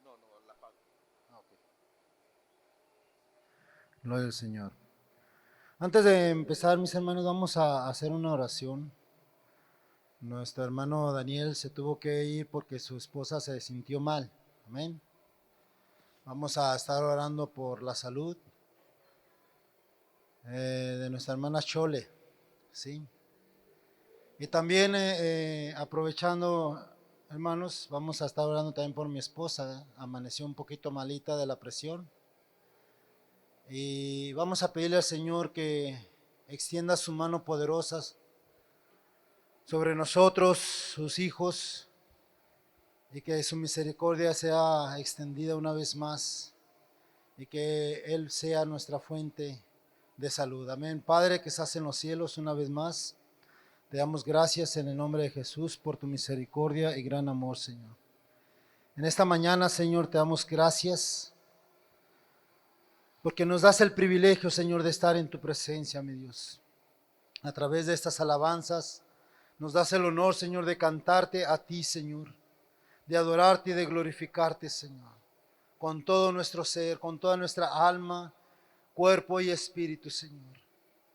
No, no, la pago. Ah, ok. Gloria al Señor. Antes de empezar, mis hermanos, vamos a hacer una oración. Nuestro hermano Daniel se tuvo que ir porque su esposa se sintió mal. Amén. Vamos a estar orando por la salud de nuestra hermana Chole, ¿sí? Y también aprovechando, hermanos, vamos a estar orando también por mi esposa. Amaneció un poquito malita de la presión. Y vamos a pedirle al Señor que extienda su mano poderosa sobre nosotros, sus hijos, y que su misericordia sea extendida una vez más y que Él sea nuestra fuente de salud. Amén. Padre que estás en los cielos, una vez más, te damos gracias en el nombre de Jesús por tu misericordia y gran amor, Señor. En esta mañana, Señor, te damos gracias porque nos das el privilegio, Señor, de estar en tu presencia, mi Dios. A través de estas alabanzas, nos das el honor, Señor, de cantarte a ti, Señor, de adorarte y de glorificarte, Señor, con todo nuestro ser, con toda nuestra alma, cuerpo y espíritu, Señor.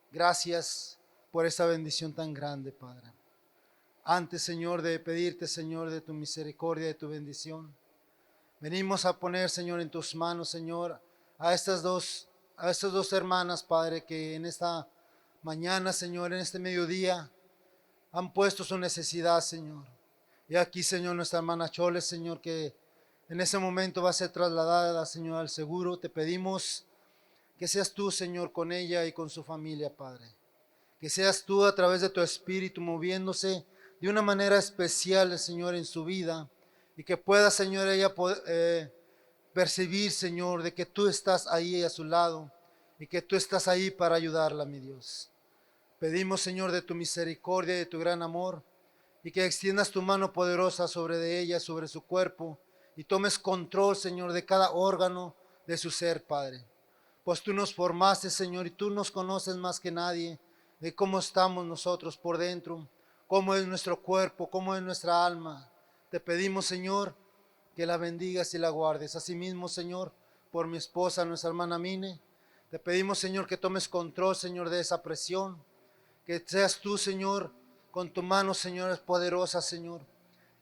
Gracias por esta bendición tan grande, Padre. Antes, Señor, de pedirte, Señor, de tu misericordia, de tu bendición, venimos a poner, Señor, en tus manos, Señor, a estas dos hermanas, Padre, que en esta mañana, Señor, en este mediodía, han puesto su necesidad, Señor. Y aquí, Señor, nuestra hermana Chole, Señor, que en ese momento va a ser trasladada, Señor, al seguro. Te pedimos que seas tú, Señor, con ella y con su familia, Padre. Que seas tú a través de tu Espíritu moviéndose de una manera especial, Señor, en su vida. Y que pueda, Señor, ella percibir, Señor, de que tú estás ahí a su lado y que tú estás ahí para ayudarla, mi Dios. Pedimos, Señor, de tu misericordia y de tu gran amor, y que extiendas tu mano poderosa sobre de ella, sobre su cuerpo, y tomes control, Señor, de cada órgano de su ser, Padre. Pues tú nos formaste, Señor, y tú nos conoces más que nadie de cómo estamos nosotros por dentro, cómo es nuestro cuerpo, cómo es nuestra alma. Te pedimos, Señor, que la bendigas y la guardes. Asimismo, Señor, por mi esposa, nuestra hermana Mine, te pedimos, Señor, que tomes control, Señor, de esa presión, que seas tú, Señor, con tu mano, Señor, es poderosa, Señor,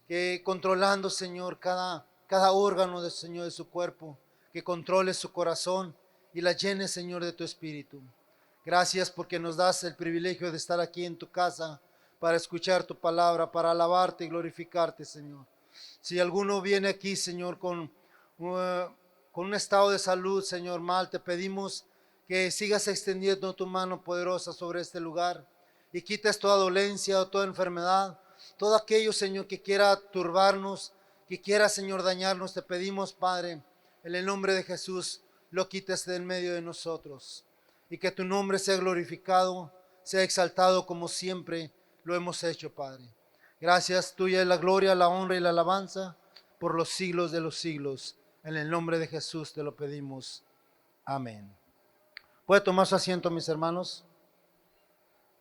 que controlando, Señor, cada órgano de Señor de su cuerpo, que controles su corazón y la llenes, Señor, de tu espíritu. Gracias porque nos das el privilegio de estar aquí en tu casa para escuchar tu palabra, para alabarte y glorificarte, Señor. Si alguno viene aquí, Señor, con un estado de salud, Señor, mal, te pedimos que sigas extendiendo tu mano poderosa sobre este lugar y quites toda dolencia o toda enfermedad, todo aquello, Señor, que quiera turbarnos, que quiera, Señor, dañarnos. Te pedimos, Padre, en el nombre de Jesús, lo quites del medio de nosotros y que tu nombre sea glorificado, sea exaltado como siempre lo hemos hecho, Padre. Gracias, tuya es la gloria, la honra y la alabanza por los siglos de los siglos. En el nombre de Jesús te lo pedimos. Amén. ¿Puede tomar su asiento, mis hermanos?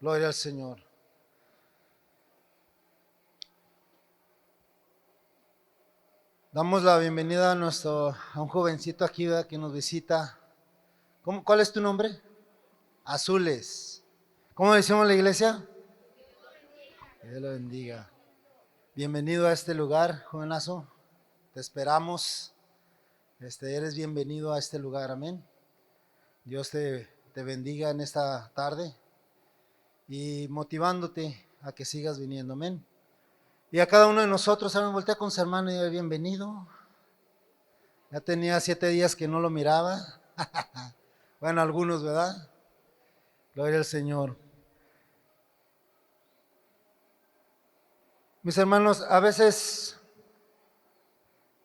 Gloria al Señor. Damos la bienvenida a un jovencito aquí, ¿verdad?, que nos visita. ¿Cuál es tu nombre? Azules. ¿Cómo decimos la iglesia? Que Dios lo bendiga. Bienvenido a este lugar, jovenazo. Te esperamos. Eres bienvenido a este lugar, amén. Dios te bendiga en esta tarde y motivándote a que sigas viniendo, amén. Y a cada uno de nosotros, ¿saben? Voltea con su hermano y diga, bienvenido. Ya tenía 7 días que no lo miraba. Bueno, algunos, ¿verdad? Gloria al Señor. Mis hermanos, a veces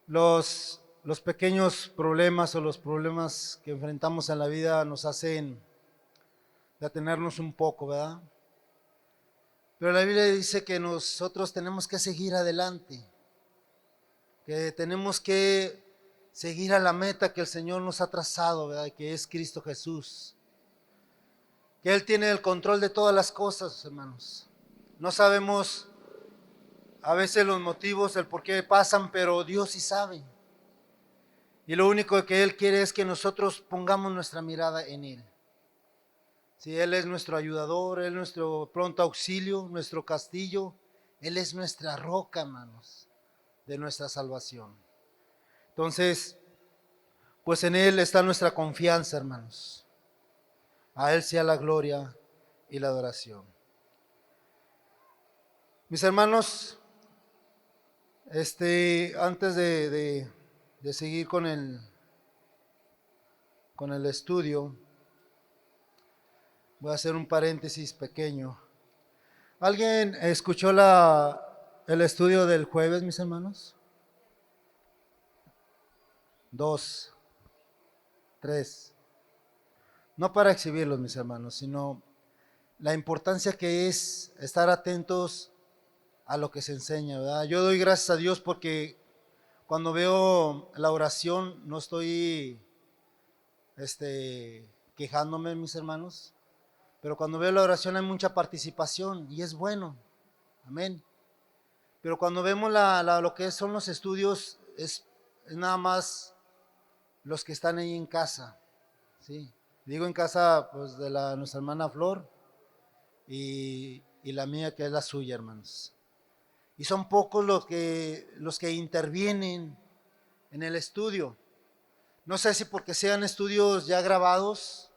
los pequeños problemas o los problemas que enfrentamos en la vida nos hacen detenernos un poco, ¿verdad? Pero la Biblia dice que nosotros tenemos que seguir adelante, que tenemos que seguir a la meta que el Señor nos ha trazado, ¿verdad? Que es Cristo Jesús. Que Él tiene el control de todas las cosas, hermanos. No sabemos a veces los motivos, el por qué pasan, pero Dios sí sabe. Y lo único que Él quiere es que nosotros pongamos nuestra mirada en Él. Si Él es nuestro ayudador, Él es nuestro pronto auxilio, nuestro castillo, Él es nuestra roca, hermanos, de nuestra salvación. Entonces, pues en Él está nuestra confianza, hermanos. A Él sea la gloria y la adoración. Mis hermanos, antes de seguir con el estudio, voy a hacer un paréntesis pequeño. ¿Alguien escuchó el estudio del jueves, mis hermanos? 2, 3. No para exhibirlos, mis hermanos, sino la importancia que es estar atentos a lo que se enseña, ¿verdad? Yo doy gracias a Dios porque cuando veo la oración no estoy quejándome, mis hermanos, pero cuando veo la oración hay mucha participación y es bueno, amén. Pero cuando vemos lo que son los estudios, es nada más los que están ahí en casa, ¿sí? Digo en casa, pues de nuestra hermana Flor y la mía, que es la suya, hermanos. Y son pocos los que intervienen en el estudio. No sé si porque sean estudios ya grabados,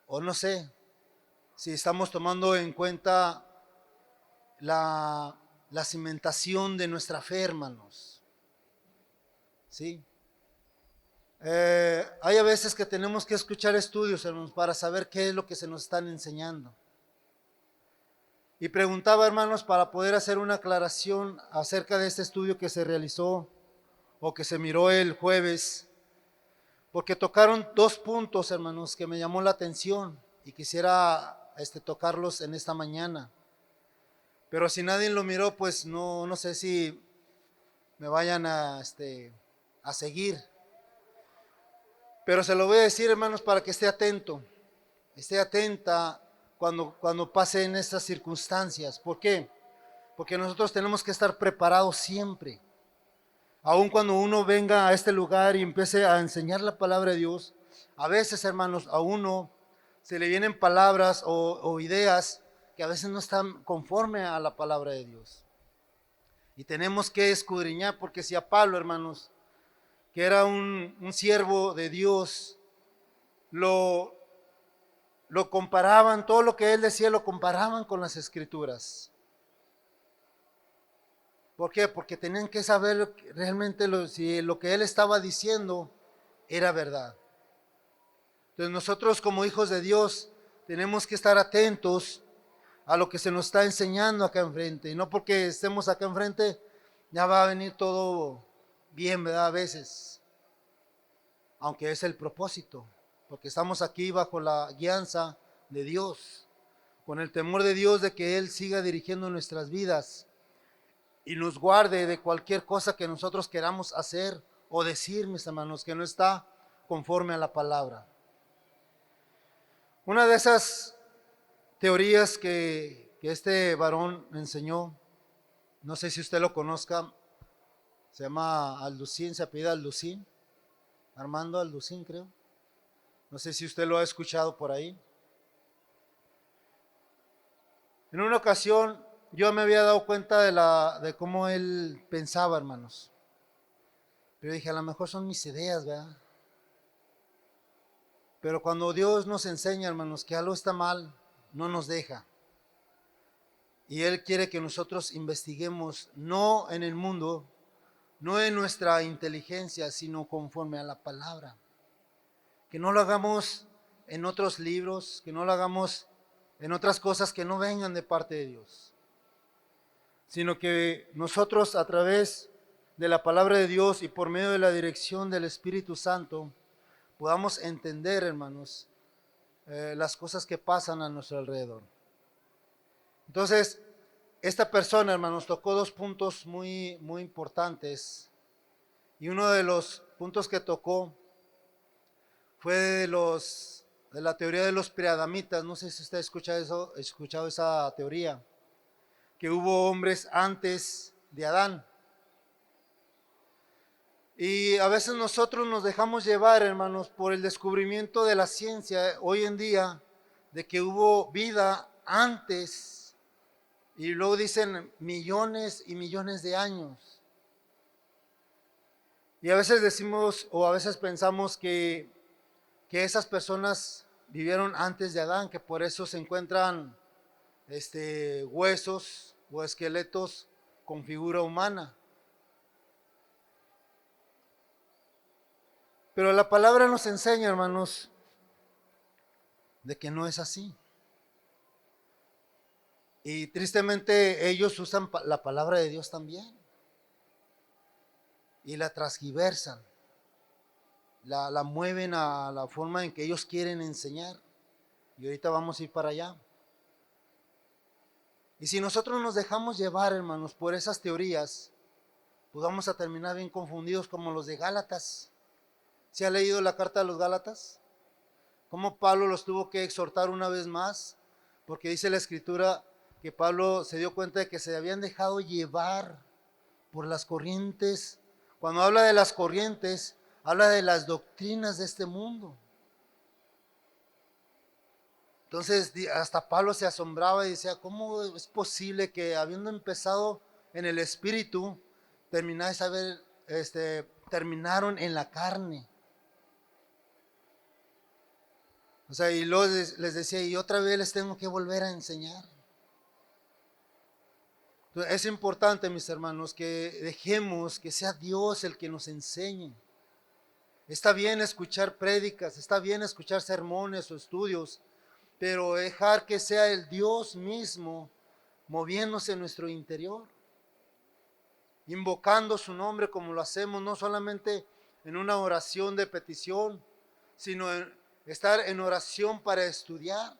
o no sé, si estamos tomando en cuenta la cimentación de nuestra fe, hermanos. ¿Sí? Hay a veces que tenemos que escuchar estudios, hermanos, para saber qué es lo que se nos están enseñando. Y preguntaba, hermanos, para poder hacer una aclaración acerca de este estudio que se realizó o que se miró el jueves, porque tocaron 2 puntos, hermanos, que me llamó la atención y quisiera tocarlos en esta mañana. Pero si nadie lo miró, pues no sé si me vayan a seguir. Pero se lo voy a decir, hermanos, para que esté atento, esté atenta cuando pasen estas circunstancias. ¿Por qué? Porque nosotros tenemos que estar preparados siempre. Aun cuando uno venga a este lugar y empiece a enseñar la palabra de Dios, a veces, hermanos, a uno se le vienen palabras o ideas que a veces no están conforme a la palabra de Dios. Y tenemos que escudriñar, porque si a Pablo, hermanos, que era un siervo de Dios, lo comparaban, todo lo que él decía lo comparaban con las escrituras. ¿Por qué? Porque tenían que saber realmente si lo que él estaba diciendo era verdad. Entonces nosotros como hijos de Dios tenemos que estar atentos a lo que se nos está enseñando acá enfrente. Y no porque estemos acá enfrente ya va a venir todo bien, ¿verdad? A veces. Aunque es el propósito. Porque estamos aquí bajo la guianza de Dios. Con el temor de Dios de que Él siga dirigiendo nuestras vidas. Y nos guarde de cualquier cosa que nosotros queramos hacer o decir, mis hermanos, que no está conforme a la palabra. Una de esas teorías que este varón enseñó, no sé si usted lo conozca, se llama Alducín, se apellida Alducín, Armando Alducín, creo. No sé si usted lo ha escuchado por ahí. En una ocasión yo me había dado cuenta de cómo él pensaba, hermanos. Pero dije, a lo mejor son mis ideas, ¿verdad? Pero cuando Dios nos enseña, hermanos, que algo está mal, no nos deja. Y Él quiere que nosotros investiguemos, no en el mundo, no en nuestra inteligencia, sino conforme a la palabra. Que no lo hagamos en otros libros, que no lo hagamos en otras cosas que no vengan de parte de Dios. Sino que nosotros a través de la palabra de Dios y por medio de la dirección del Espíritu Santo, podamos entender, hermanos, las cosas que pasan a nuestro alrededor. Entonces, esta persona, hermanos, tocó 2 puntos muy importantes. Y uno de los puntos que tocó fue de la teoría de los preadamitas. No sé si usted ha escuchado esa teoría. que hubo hombres antes de Adán. Y a veces nosotros nos dejamos llevar, hermanos, por el descubrimiento de la ciencia hoy en día, de que hubo vida antes, y luego dicen millones y millones de años. Y a veces decimos, o a veces pensamos que esas personas vivieron antes de Adán, que por eso se encuentran huesos o esqueletos con figura humana. Pero la palabra nos enseña, hermanos, de que no es así. Y tristemente ellos usan la palabra de Dios también y la transgiversan, la mueven a la forma en que ellos quieren enseñar. Y ahorita vamos a ir para allá. Y si nosotros nos dejamos llevar, hermanos, por esas teorías, pues vamos a terminar bien confundidos como los de Gálatas. ¿Se ha leído la carta de los Gálatas? Cómo Pablo los tuvo que exhortar una vez más, porque dice la Escritura que Pablo se dio cuenta de que se habían dejado llevar por las corrientes. Cuando habla de las corrientes, habla de las doctrinas de este mundo. Entonces hasta Pablo se asombraba y decía, ¿cómo es posible que habiendo empezado en el espíritu, terminaron en la carne? O sea, y luego les decía, y otra vez les tengo que volver a enseñar. Entonces, es importante, mis hermanos, que dejemos que sea Dios el que nos enseñe. Está bien escuchar prédicas, está bien escuchar sermones o estudios, pero dejar que sea el Dios mismo moviéndose en nuestro interior, invocando su nombre como lo hacemos, no solamente en una oración de petición, sino estar en oración para estudiar.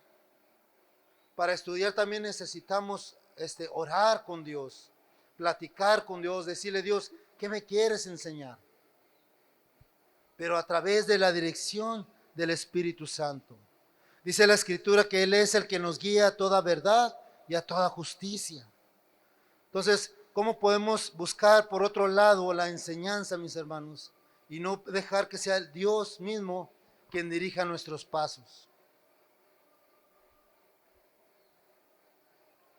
Para estudiar también necesitamos orar con Dios, platicar con Dios, decirle, Dios, ¿qué me quieres enseñar? Pero a través de la dirección del Espíritu Santo. Dice la Escritura que Él es el que nos guía a toda verdad y a toda justicia. Entonces, ¿cómo podemos buscar por otro lado la enseñanza, mis hermanos? Y no dejar que sea el Dios mismo quien dirija nuestros pasos.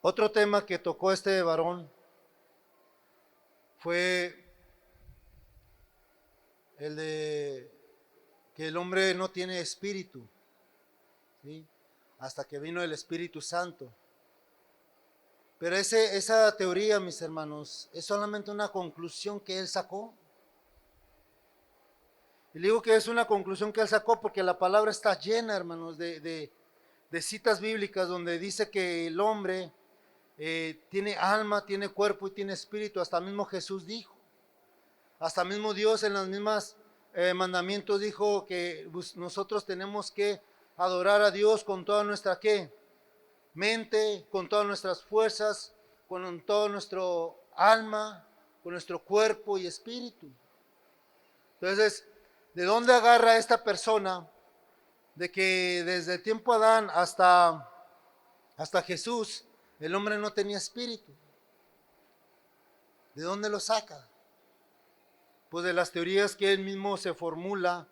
Otro tema que tocó este varón fue el de que el hombre no tiene espíritu, ¿sí? Hasta que vino el Espíritu Santo. Pero esa teoría, mis hermanos, es solamente una conclusión que él sacó. Y digo que es una conclusión que él sacó porque la palabra está llena, hermanos, de citas bíblicas donde dice que el hombre tiene alma, tiene cuerpo y tiene espíritu. Hasta mismo Jesús dijo, hasta mismo Dios en los mismos mandamientos dijo que nosotros tenemos que adorar a Dios con toda nuestra mente, con todas nuestras fuerzas, con todo nuestro alma, con nuestro cuerpo y espíritu. Entonces, ¿de dónde agarra esta persona de que desde el tiempo Adán hasta Jesús el hombre no tenía espíritu? ¿De dónde lo saca? Pues de las teorías que él mismo se formula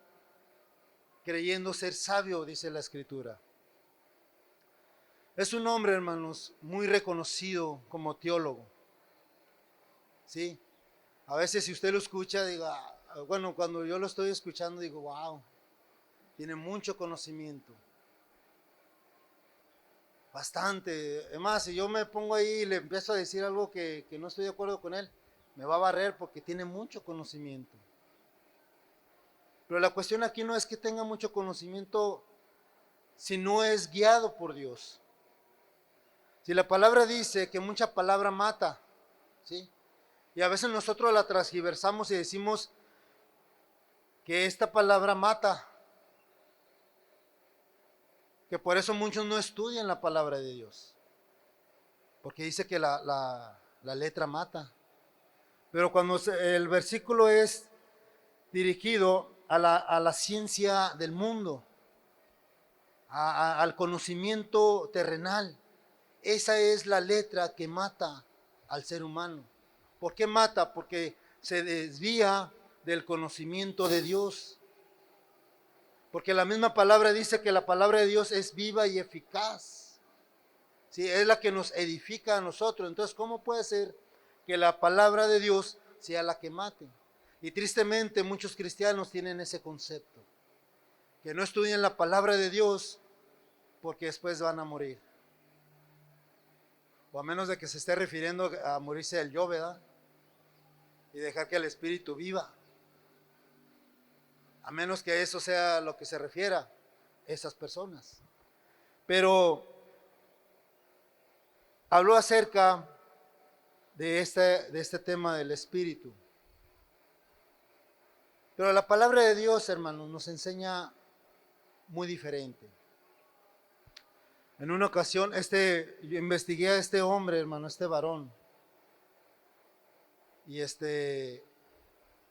creyendo ser sabio, dice la Escritura. Es un hombre, hermanos, muy reconocido como teólogo. ¿Sí? A veces si usted lo escucha, diga, bueno, cuando yo lo estoy escuchando, digo, wow, tiene mucho conocimiento. Bastante. Además, si yo me pongo ahí y le empiezo a decir algo que no estoy de acuerdo con él, me va a barrer porque tiene mucho conocimiento. Pero la cuestión aquí no es que tenga mucho conocimiento si no es guiado por Dios. Si la palabra dice que mucha palabra mata, ¿sí? Y a veces nosotros la transgiversamos y decimos que esta palabra mata, que por eso muchos no estudian la palabra de Dios, porque dice que la letra mata. Pero cuando el versículo es dirigido a la ciencia del mundo, al conocimiento terrenal, Esa es la letra que mata al ser humano. ¿Por qué mata? Porque se desvía del conocimiento de Dios. Porque la misma palabra dice que la palabra de Dios es viva y eficaz. ¿Sí? Es la que nos edifica a nosotros. Entonces, ¿cómo puede ser que la palabra de Dios sea la que mate? Y tristemente muchos cristianos tienen ese concepto, que no estudian la palabra de Dios porque después van a morir. O a menos de que se esté refiriendo a morirse del yo, ¿verdad? Y dejar que el espíritu viva. A menos que eso sea lo que se refiera a esas personas. Pero habló acerca de este tema del espíritu. Pero la palabra de Dios, hermanos, nos enseña muy diferente. En una ocasión, yo investigué a este hombre, hermano, este varón. Y él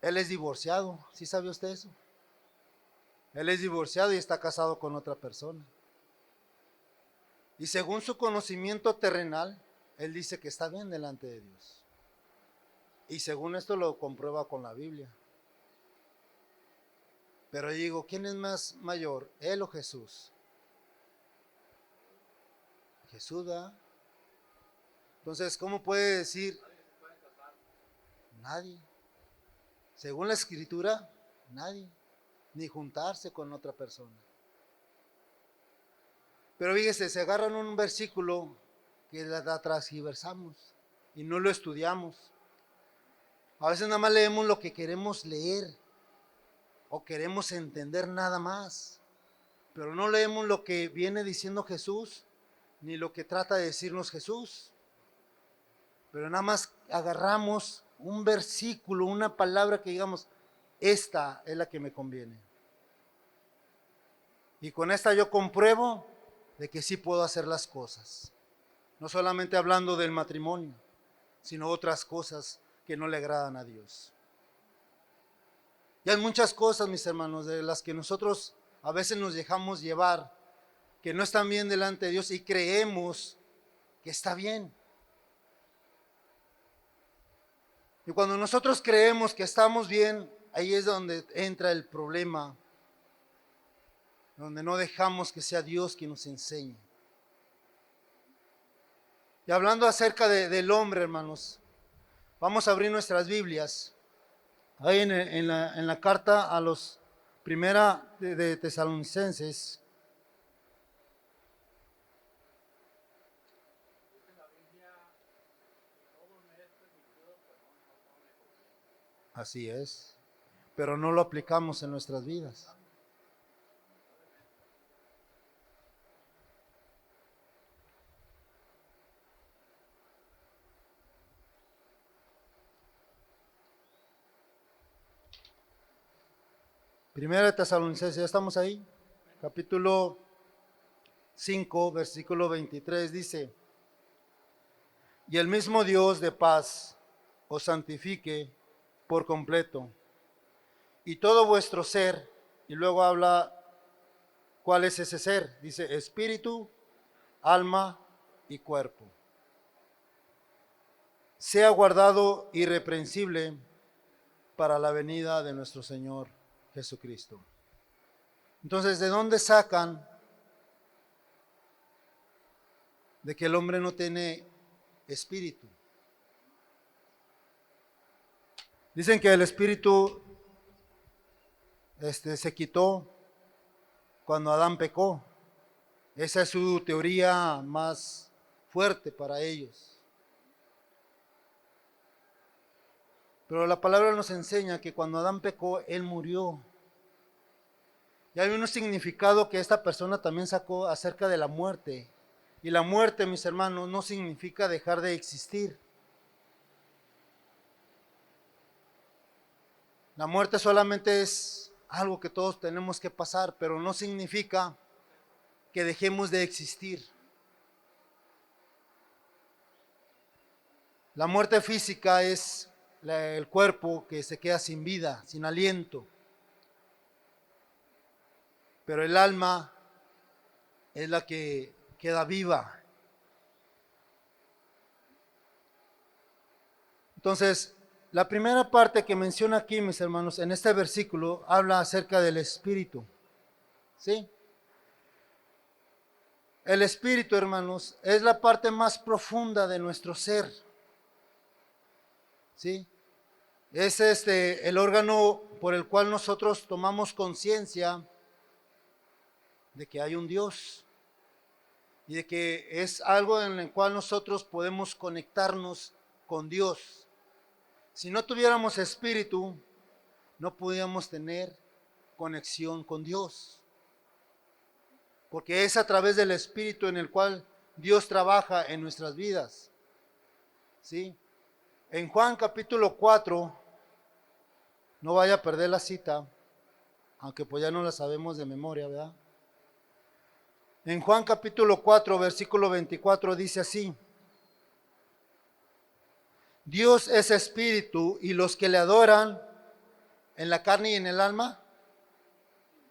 es divorciado. ¿Sí sabe usted eso? Él es divorciado y está casado con otra persona. Y según su conocimiento terrenal, él dice que está bien delante de Dios. Y según esto lo comprueba con la Biblia. Pero digo, ¿quién es más mayor, él o Jesús? Jesús, ¿verdad? Entonces, ¿cómo puede decir? Nadie. Según la escritura, nadie. Ni juntarse con otra persona. Pero fíjese, se agarran un versículo que la transgiversamos y no lo estudiamos. A veces nada más leemos lo que queremos leer o queremos entender nada más, pero no leemos lo que viene diciendo Jesús ni lo que trata de decirnos Jesús. Pero nada más agarramos un versículo, una palabra que digamos, esta es la que me conviene. Y con esta yo compruebo de que sí puedo hacer las cosas. No solamente hablando del matrimonio, sino otras cosas que no le agradan a Dios. Y hay muchas cosas, mis hermanos, de las que nosotros a veces nos dejamos llevar, que no están bien delante de Dios y creemos que está bien. Y cuando nosotros creemos que estamos bien, ahí es donde entra el problema, donde no dejamos que sea Dios quien nos enseñe. Y hablando acerca del hombre, hermanos, vamos a abrir nuestras Biblias. Ahí en la carta a los primera de Tesalonicenses. Así es, pero no lo aplicamos en nuestras vidas. Primera de Tesalonicenses, ¿ya estamos ahí? Capítulo 5, versículo 23 dice: y el mismo Dios de paz os santifique por completo, y todo vuestro ser, y luego habla cuál es ese ser, dice espíritu, alma y cuerpo, sea guardado irreprensible para la venida de nuestro Señor Jesucristo. Entonces, ¿de dónde sacan de que el hombre no tiene espíritu? Dicen que el espíritu se quitó cuando Adán pecó. Esa es su teoría más fuerte para ellos. Pero la palabra nos enseña que cuando Adán pecó, él murió. Y hay un significado que esta persona también sacó acerca de la muerte. Y la muerte, mis hermanos, no significa dejar de existir. La muerte solamente es algo que todos tenemos que pasar, pero no significa que dejemos de existir. La muerte física es el cuerpo que se queda sin vida, sin aliento. Pero el alma es la que queda viva. Entonces, la primera parte que menciona aquí, mis hermanos, en este versículo, habla acerca del Espíritu. ¿Sí? El Espíritu, hermanos, es la parte más profunda de nuestro ser. ¿Sí? Es el órgano por el cual nosotros tomamos conciencia de que hay un Dios y de que es algo en el cual nosotros podemos conectarnos con Dios. Si no tuviéramos espíritu, no podíamos tener conexión con Dios, porque es a través del espíritu en el cual Dios trabaja en nuestras vidas. ¿Sí? En Juan capítulo 4, no vaya a perder la cita, aunque pues ya no la sabemos de memoria, ¿verdad? En Juan capítulo 4, versículo 24 dice así: Dios es espíritu y los que le adoran en la carne y en el alma,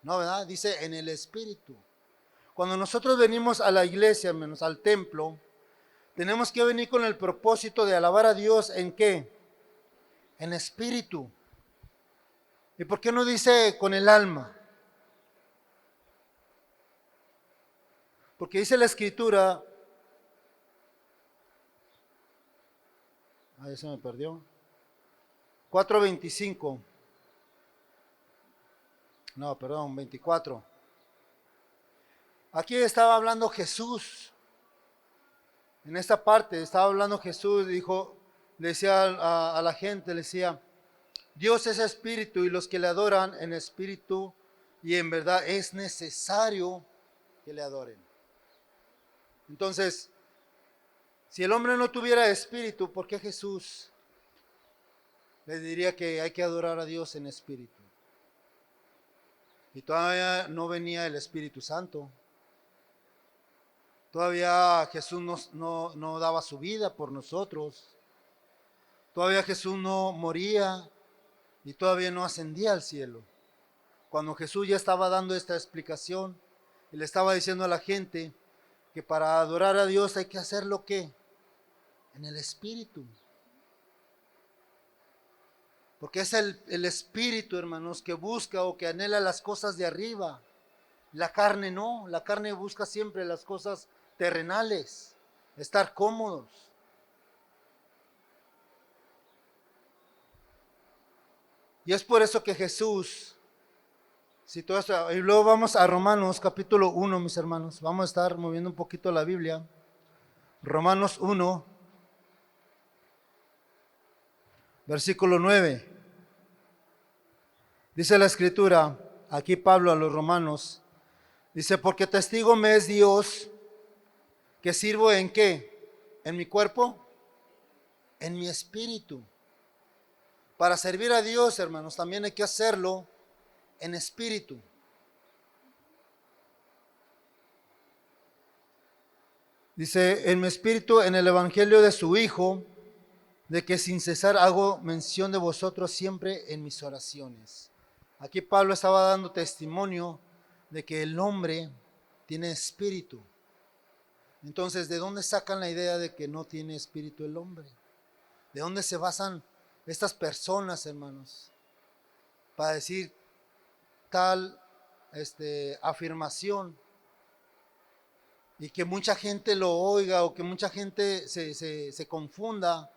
no, ¿verdad? Dice en el espíritu. Cuando nosotros venimos a la iglesia, menos al templo, tenemos que venir con el propósito de alabar a Dios ¿en qué? En espíritu. ¿Y por qué no dice con el alma? Porque dice la escritura, ahí se me perdió, 4:25, no, perdón, 24. Aquí estaba hablando Jesús, en esta parte estaba hablando Jesús, dijo, le decía a la gente, le decía, Dios es espíritu y los que le adoran en espíritu y en verdad es necesario que le adoren. Entonces, si el hombre no tuviera espíritu, ¿por qué Jesús le diría que hay que adorar a Dios en espíritu? Y todavía no venía el Espíritu Santo. Todavía Jesús no daba su vida por nosotros. Todavía Jesús no moría y todavía no ascendía al cielo. Cuando Jesús ya estaba dando esta explicación y le estaba diciendo a la gente que para adorar a Dios hay que hacerlo ¿qué? En el Espíritu. Porque es el Espíritu, hermanos, que busca o que anhela las cosas de arriba. La carne no, la carne busca siempre las cosas terrenales, estar cómodos. Y es por eso que Jesús, si todo esto, y luego vamos a Romanos capítulo 1, mis hermanos, vamos a estar moviendo un poquito la Biblia. Romanos 1, versículo 9. Dice la escritura, aquí Pablo a los romanos, dice, porque testigo me es Dios, que sirvo en qué, en mi cuerpo, en mi espíritu. Para servir a Dios, hermanos, también hay que hacerlo en espíritu. Dice, en mi espíritu, en el evangelio de su Hijo, de que sin cesar hago mención de vosotros siempre en mis oraciones. Aquí Pablo estaba dando testimonio de que el hombre tiene espíritu. Entonces, ¿de dónde sacan la idea de que no tiene espíritu el hombre? ¿De dónde se basan estas personas, hermanos, para decir tal afirmación y que mucha gente lo oiga o que mucha gente se confunda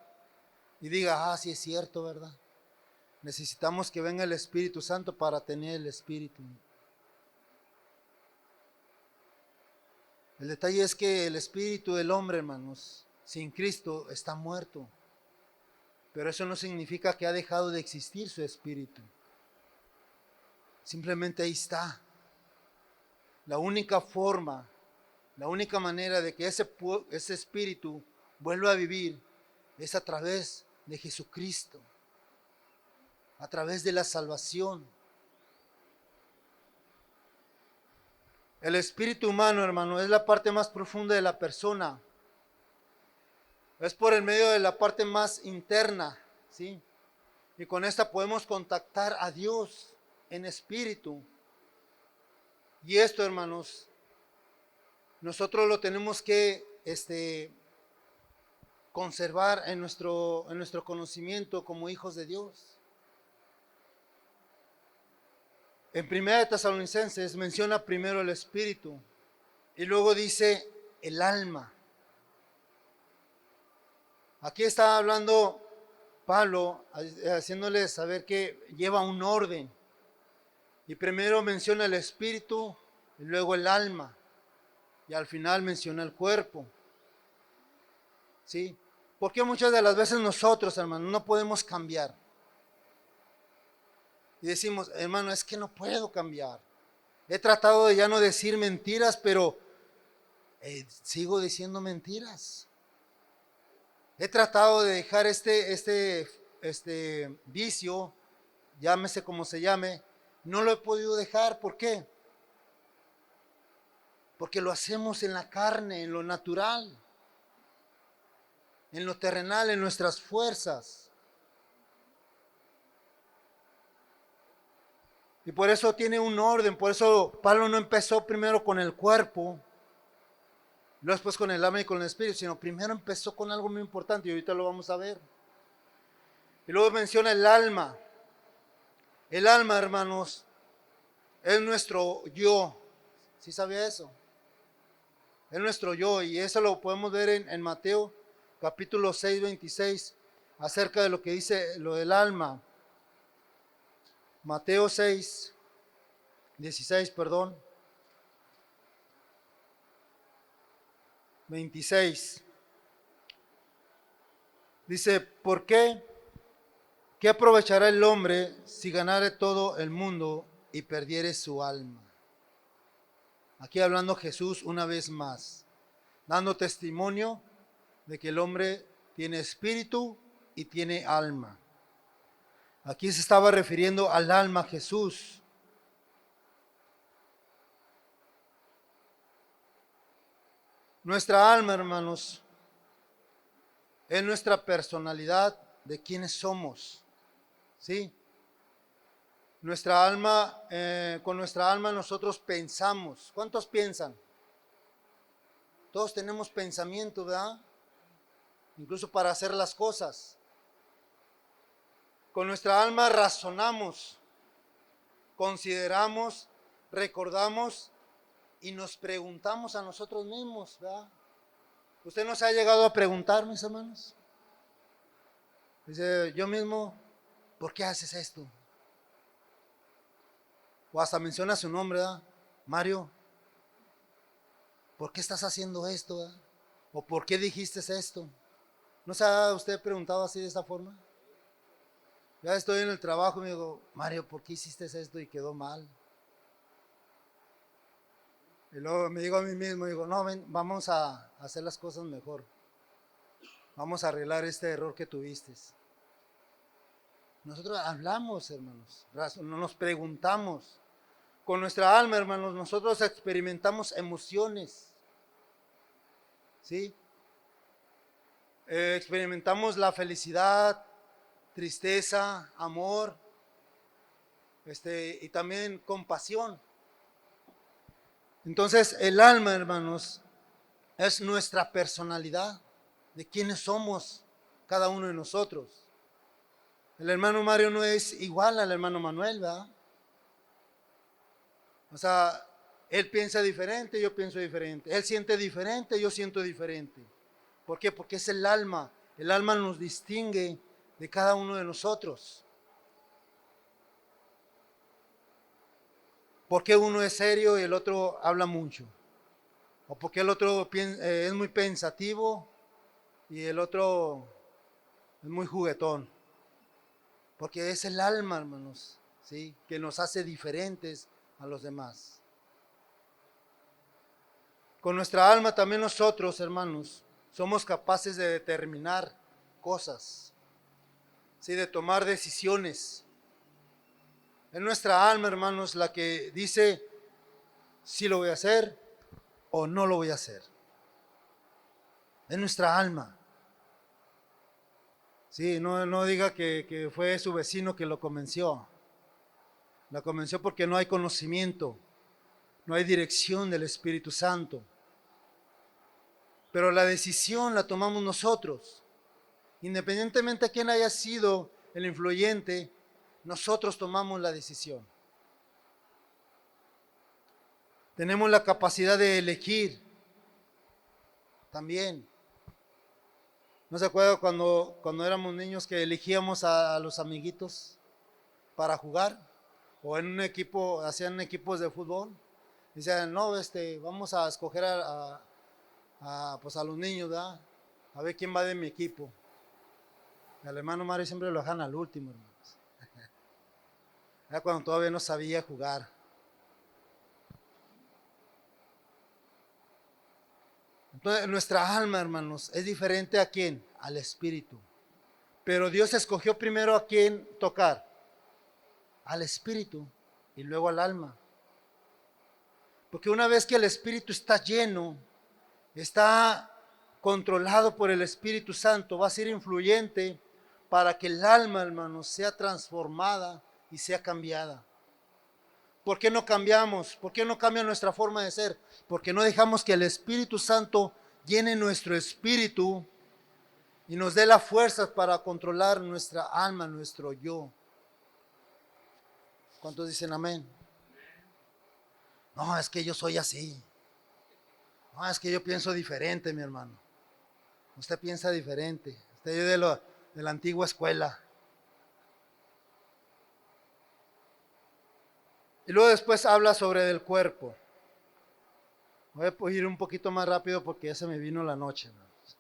y diga, sí es cierto, ¿verdad? Necesitamos que venga el Espíritu Santo para tener el Espíritu. El detalle es que el espíritu del hombre, hermanos, sin Cristo está muerto. Pero eso no significa que ha dejado de existir su espíritu. Simplemente ahí está. La única forma, la única manera de que ese espíritu vuelva a vivir es a través de Jesucristo, a través de la salvación. El espíritu humano, hermano, es la parte más profunda de la persona. Es por el medio de la parte más interna, ¿sí? Y con esta podemos contactar a Dios en espíritu. Y esto, hermanos, nosotros lo tenemos que conservar en nuestro conocimiento como hijos de Dios. En 1 Tesalonicenses menciona primero el espíritu y luego dice el alma. Aquí está hablando Pablo, haciéndole saber que lleva un orden. Y primero menciona el espíritu y luego el alma. Y al final menciona el cuerpo. ¿Sí? Porque muchas de las veces nosotros, hermanos, no podemos cambiar. Y decimos, hermano, es que no puedo cambiar. He tratado de ya no decir mentiras, pero sigo diciendo mentiras. He tratado de dejar este vicio, llámese como se llame, no lo he podido dejar. ¿Por qué? Porque lo hacemos en la carne, en lo natural, en lo terrenal, en nuestras fuerzas. Y por eso tiene un orden, por eso Pablo no empezó primero con el cuerpo, luego después con el alma y con el espíritu, sino primero empezó con algo muy importante y ahorita lo vamos a ver. Y luego menciona el alma. El alma, hermanos, es nuestro yo. ¿Sí sabía eso? Es nuestro yo, y eso lo podemos ver en Mateo capítulo 6, 26, acerca de lo que dice lo del alma. Mateo 6, 16, perdón. 26. Dice, ¿por qué? ¿Qué aprovechará el hombre si ganare todo el mundo y perdiere su alma? Aquí hablando Jesús una vez más, dando testimonio de que el hombre tiene espíritu y tiene alma. Aquí se estaba refiriendo al alma Jesús. Nuestra alma, hermanos, es nuestra personalidad de quiénes somos. ¿Sí? Nuestra alma, con nuestra alma nosotros pensamos. ¿Cuántos piensan? Todos tenemos pensamiento, ¿verdad? Incluso para hacer las cosas. Con nuestra alma razonamos, consideramos, recordamos y nos preguntamos a nosotros mismos, ¿verdad? ¿Usted no se ha llegado a preguntar, mis hermanos? Dice, yo mismo, ¿por qué haces esto? O hasta menciona su nombre, ¿verdad? Mario, ¿por qué estás haciendo esto? ¿Verdad? ¿O por qué dijiste esto? ¿No se ha usted preguntado así de esta forma? Ya estoy en el trabajo y me digo, Mario, ¿por qué hiciste esto y quedó mal? Y luego me digo a mí mismo, digo, no, ven, vamos a hacer las cosas mejor. Vamos a arreglar este error que tuviste. Nosotros hablamos, hermanos, nos preguntamos. Con nuestra alma, hermanos, nosotros experimentamos emociones. ¿Sí? Experimentamos la felicidad, tristeza, amor, y también compasión. Entonces, el alma, hermanos, es nuestra personalidad, de quiénes somos cada uno de nosotros. El hermano Mario no es igual al hermano Manuel, ¿verdad? O sea, él piensa diferente, yo pienso diferente. Él siente diferente, yo siento diferente. ¿Por qué? Porque es el alma. El alma nos distingue de cada uno de nosotros. ¿Por qué uno es serio y el otro habla mucho? ¿O por qué el otro es muy pensativo y el otro es muy juguetón? Porque es el alma, hermanos, ¿sí? Que nos hace diferentes a los demás. Con nuestra alma también nosotros, hermanos, somos capaces de determinar cosas, ¿sí? De tomar decisiones. Es nuestra alma, hermanos, la que dice si lo voy a hacer o no lo voy a hacer. Es nuestra alma. Sí, no diga que fue su vecino que lo convenció. La convenció porque no hay conocimiento, no hay dirección del Espíritu Santo. Pero la decisión la tomamos nosotros. Independientemente de quién haya sido el influyente, nosotros tomamos la decisión. Tenemos la capacidad de elegir también. ¿No se acuerda cuando éramos niños que elegíamos a los amiguitos para jugar? O en un equipo, hacían equipos de fútbol. Decían, no, vamos a escoger pues a los niños, ¿verdad? A ver quién va de mi equipo. Al hermano Mario siempre lo dejan al último, hermanos. Era cuando todavía no sabía jugar. Entonces, nuestra alma, hermanos, es diferente a quién, al espíritu. Pero Dios escogió primero a quién tocar, al espíritu y luego al alma. Porque una vez que el espíritu está lleno, está controlado por el Espíritu Santo, va a ser influyente para que el alma, hermanos, sea transformada y sea cambiada. ¿Por qué no cambiamos? ¿Por qué no cambia nuestra forma de ser? Porque no dejamos que el Espíritu Santo llene nuestro espíritu y nos dé la fuerza para controlar nuestra alma, nuestro yo. ¿Cuántos dicen amén? No, es que yo soy así. No, es que yo pienso diferente, mi hermano. Usted piensa diferente. Usted es de la antigua escuela. Y luego después habla sobre el cuerpo. Voy a ir un poquito más rápido porque ya se me vino la noche, hermanos.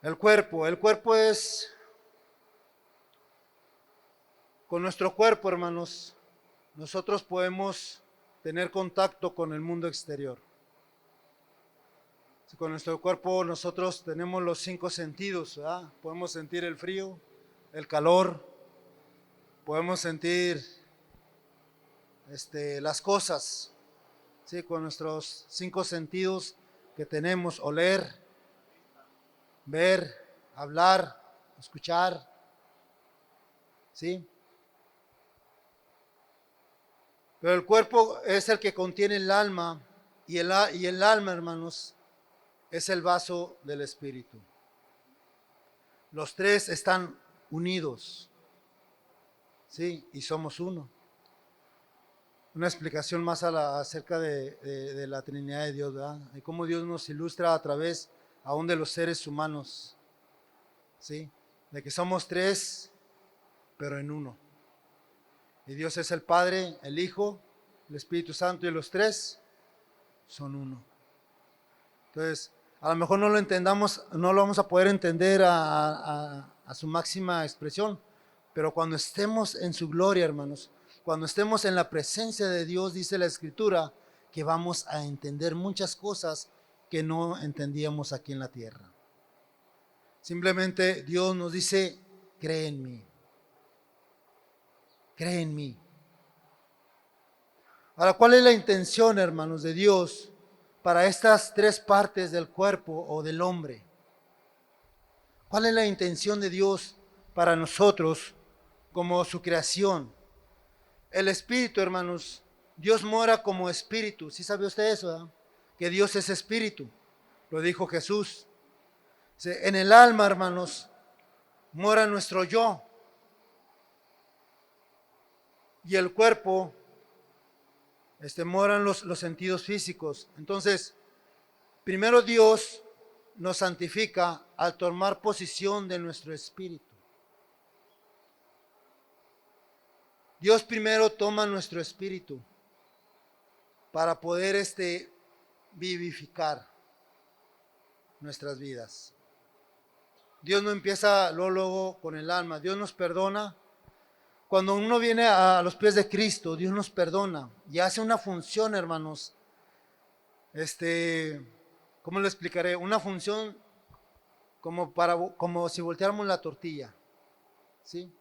El cuerpo es, con nuestro cuerpo, hermanos, nosotros podemos tener contacto con el mundo exterior. Con nuestro cuerpo nosotros tenemos los 5 sentidos, ¿verdad? Podemos sentir el frío, el calor, podemos sentir las cosas, ¿sí? Con nuestros 5 sentidos que tenemos: oler, ver, hablar, escuchar, ¿sí? Pero el cuerpo es el que contiene el alma, y el alma, hermanos, es el vaso del espíritu. Los 3 están unidos, ¿sí? Y somos uno. Una explicación más acerca de la Trinidad de Dios, ¿verdad? Y cómo Dios nos ilustra a través aún de los seres humanos, ¿sí? De que somos 3, pero en uno. Y Dios es el Padre, el Hijo, el Espíritu Santo, y los 3 son uno. Entonces, a lo mejor no lo entendamos, no lo vamos a poder entender a su máxima expresión, pero cuando estemos en su gloria, hermanos, cuando estemos en la presencia de Dios, dice la Escritura, que vamos a entender muchas cosas que no entendíamos aquí en la tierra. Simplemente Dios nos dice, cree en mí. Cree en mí. Ahora, ¿cuál es la intención, hermanos, de Dios para estas 3 partes del cuerpo o del hombre? ¿Cuál es la intención de Dios para nosotros como su creación? El espíritu, hermanos, Dios mora como espíritu. ¿Sí sabe usted eso, verdad? Que Dios es espíritu. Lo dijo Jesús. En el alma, hermanos, mora nuestro yo. Y el cuerpo, moran los sentidos físicos. Entonces, primero Dios nos santifica al tomar posesión de nuestro espíritu. Dios primero toma nuestro espíritu para poder vivificar nuestras vidas. Dios no empieza luego con el alma. Dios nos perdona. Cuando uno viene a los pies de Cristo, Dios nos perdona y hace una función, hermanos. ¿Cómo le explicaré? Una función como si volteáramos la tortilla, ¿sí?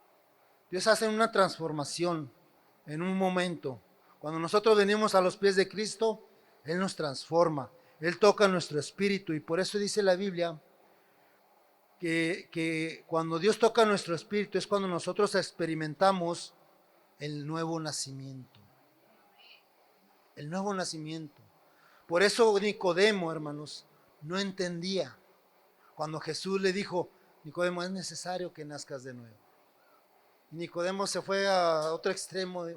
Dios hace una transformación en un momento. Cuando nosotros venimos a los pies de Cristo, Él nos transforma. Él toca nuestro espíritu, y por eso dice la Biblia que cuando Dios toca nuestro espíritu es cuando nosotros experimentamos el nuevo nacimiento. El nuevo nacimiento. Por eso Nicodemo, hermanos, no entendía. Cuando Jesús le dijo, Nicodemo, es necesario que nazcas de nuevo. Nicodemo se fue a otro extremo,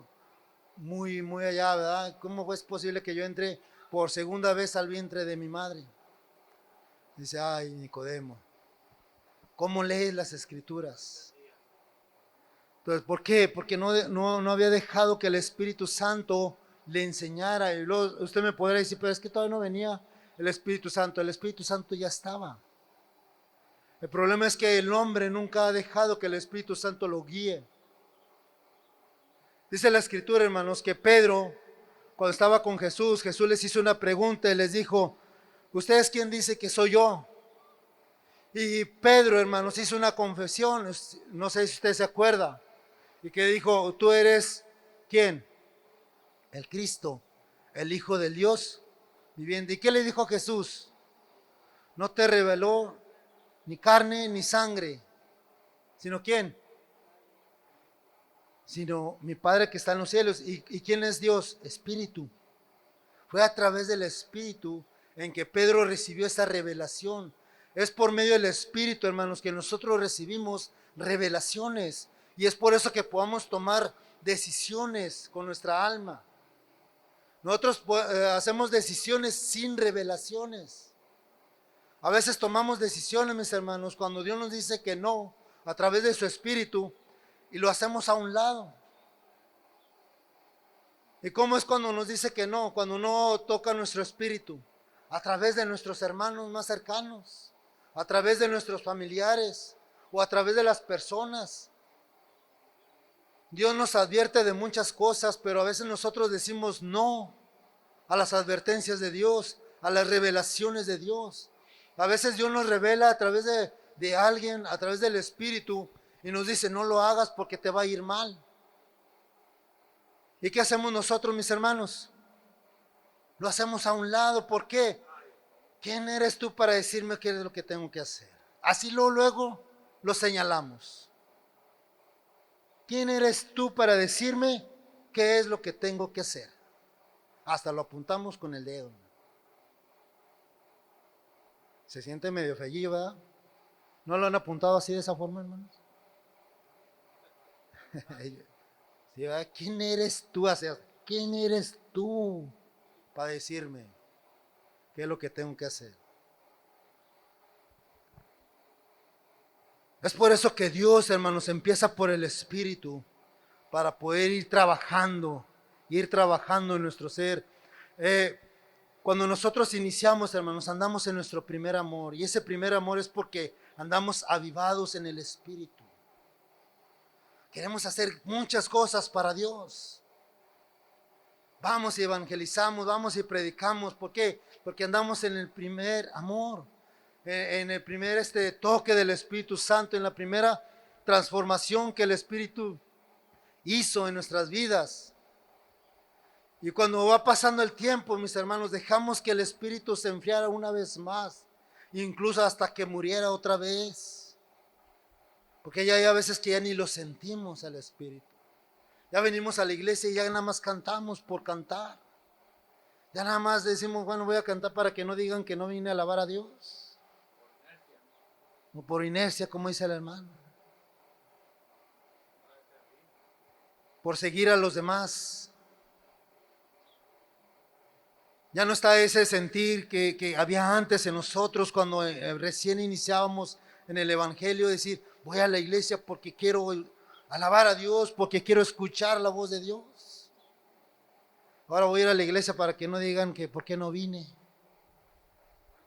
muy, muy allá, ¿verdad? ¿Cómo es posible que yo entre por segunda vez al vientre de mi madre? Dice, ay, Nicodemo, ¿cómo lees las escrituras? Entonces, ¿por qué? Porque no había dejado que el Espíritu Santo le enseñara. Y luego usted me podrá decir, pero es que todavía no venía el Espíritu Santo. El Espíritu Santo ya estaba. El problema es que el hombre nunca ha dejado que el Espíritu Santo lo guíe. Dice la Escritura, hermanos, que Pedro, cuando estaba con Jesús, Jesús les hizo una pregunta y les dijo, ¿ustedes quién dice que soy yo? Y Pedro, hermanos, hizo una confesión, no sé si usted se acuerda, y que dijo, ¿tú eres quién? El Cristo, el Hijo del Dios viviente. ¿Y qué le dijo Jesús? No te reveló ni carne ni sangre, sino ¿quién? Sino mi Padre que está en los cielos. ¿Y quién es Dios? Espíritu. Fue a través del Espíritu en que Pedro recibió esa revelación. Es por medio del Espíritu, hermanos, que nosotros recibimos revelaciones. Y es por eso que podamos tomar decisiones con nuestra alma. Nosotros hacemos decisiones sin revelaciones. A veces tomamos decisiones, mis hermanos, cuando Dios nos dice que no, a través de su Espíritu, y lo hacemos a un lado. ¿Y cómo es cuando nos dice que no? Cuando no toca nuestro espíritu, a través de nuestros hermanos más cercanos, a través de nuestros familiares o a través de las personas. Dios nos advierte de muchas cosas, pero a veces nosotros decimos no a las advertencias de Dios, a las revelaciones de Dios. A veces Dios nos revela a través de alguien, a través del Espíritu, y nos dice no lo hagas porque te va a ir mal. ¿Y qué hacemos nosotros, mis hermanos? Lo hacemos a un lado. ¿Por qué? ¿Quién eres tú para decirme qué es lo que tengo que hacer? Así luego lo señalamos. ¿Quién eres tú para decirme qué es lo que tengo que hacer? Hasta lo apuntamos con el dedo. Se siente medio feillo, ¿verdad? ¿No lo han apuntado así de esa forma, hermanos? ¿Sí, verdad? ¿Quién eres tú? ¿Quién eres tú para decirme qué es lo que tengo que hacer? Es por eso que Dios, hermanos, empieza por el Espíritu para poder ir trabajando en nuestro ser. Cuando nosotros iniciamos, hermanos, andamos en nuestro primer amor, y ese primer amor es porque andamos avivados en el Espíritu. Queremos hacer muchas cosas para Dios. Vamos y evangelizamos, vamos y predicamos. ¿Por qué? Porque andamos en el primer amor, en el primer toque del Espíritu Santo, en la primera transformación que el Espíritu hizo en nuestras vidas. Y cuando va pasando el tiempo, mis hermanos, dejamos que el Espíritu se enfriara una vez más, incluso hasta que muriera otra vez. Porque ya hay a veces que ya ni lo sentimos al Espíritu. Ya venimos a la iglesia y ya nada más cantamos por cantar. Ya nada más decimos, bueno, voy a cantar para que no digan que no vine a alabar a Dios. O por inercia, como dice el hermano. Por seguir a los demás. Ya no está ese sentir que había antes en nosotros cuando recién iniciábamos en el Evangelio, decir, voy a la iglesia porque quiero alabar a Dios, porque quiero escuchar la voz de Dios. Ahora voy a ir a la iglesia para que no digan que por qué no vine,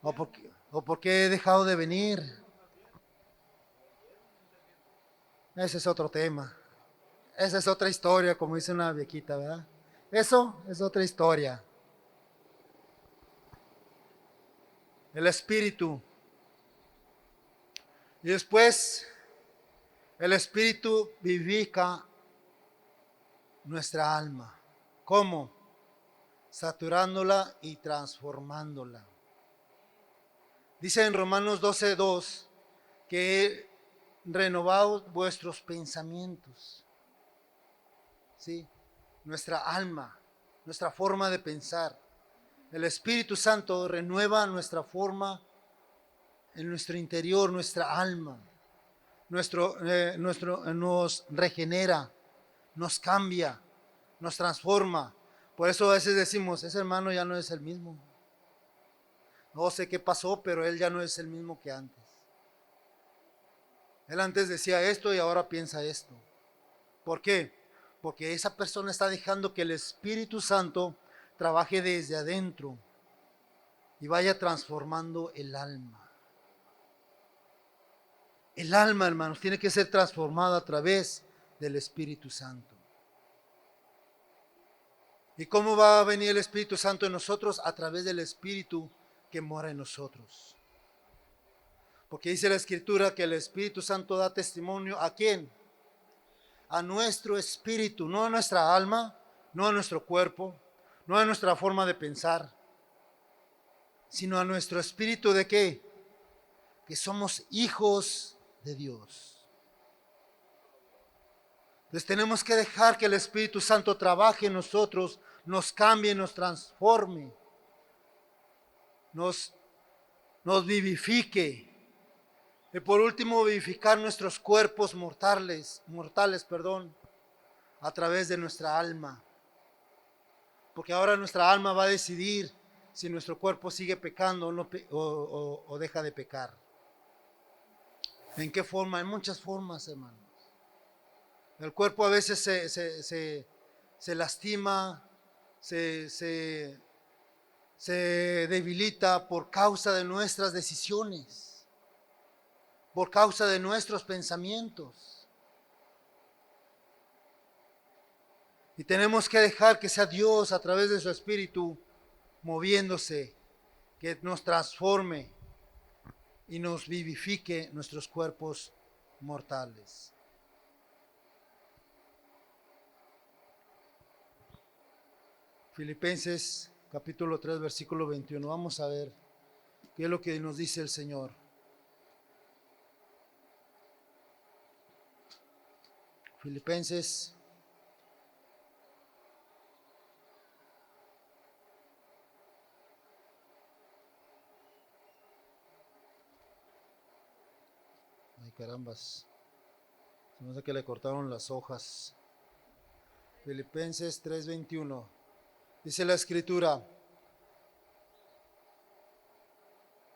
o por qué he dejado de venir. Ese es otro tema. Esa es otra historia, como dice una viejita, ¿verdad? Eso es otra historia. El Espíritu. Y después, el Espíritu vivifica nuestra alma. ¿Cómo? Saturándola y transformándola. Dice en Romanos 12:2 que renovaos vuestros pensamientos. ¿Sí? Nuestra alma, nuestra forma de pensar. El Espíritu Santo renueva nuestra forma en nuestro interior, nuestra alma, nos regenera, nos cambia, nos transforma. Por eso a veces decimos, ese hermano ya no es el mismo. No sé qué pasó, pero él ya no es el mismo que antes. Él antes decía esto y ahora piensa esto. ¿Por qué? Porque esa persona está dejando que el Espíritu Santo trabaje desde adentro y vaya transformando el alma. El alma, hermanos, tiene que ser transformada a través del Espíritu Santo. ¿Y cómo va a venir el Espíritu Santo en nosotros? A través del Espíritu que mora en nosotros. Porque dice la Escritura que el Espíritu Santo da testimonio ¿a quién? A nuestro espíritu, no a nuestra alma, no a nuestro cuerpo, no a nuestra forma de pensar, sino a nuestro espíritu ¿de qué? Que somos hijos de Dios. Entonces tenemos que dejar que el Espíritu Santo trabaje en nosotros, nos cambie, nos transforme, nos vivifique. Y por último, vivificar nuestros cuerpos mortales, a través de nuestra alma. Porque ahora nuestra alma va a decidir si nuestro cuerpo sigue pecando o deja de pecar. ¿En qué forma? En muchas formas, hermanos. El cuerpo a veces se lastima, se debilita por causa de nuestras decisiones, por causa de nuestros pensamientos. Y tenemos que dejar que sea Dios a través de su Espíritu moviéndose, que nos transforme y nos vivifique nuestros cuerpos mortales. Filipenses capítulo 3, versículo 21. Vamos a ver qué es lo que nos dice el Señor. Filipenses ay carambas, se me hace que le cortaron las hojas. Filipenses 3:21. Dice la Escritura,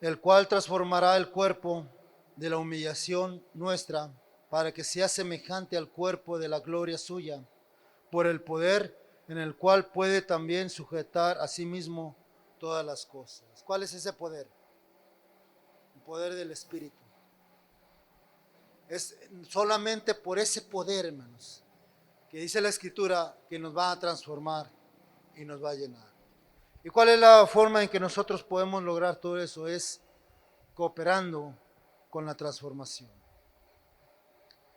el cual transformará el cuerpo de la humillación nuestra para que sea semejante al cuerpo de la gloria suya, por el poder en el cual puede también sujetar a sí mismo todas las cosas. ¿Cuál es ese poder? El poder del Espíritu. Es solamente por ese poder, hermanos, que dice la Escritura que nos va a transformar y nos va a llenar. ¿Y cuál es la forma en que nosotros podemos lograr todo eso? Es cooperando con la transformación.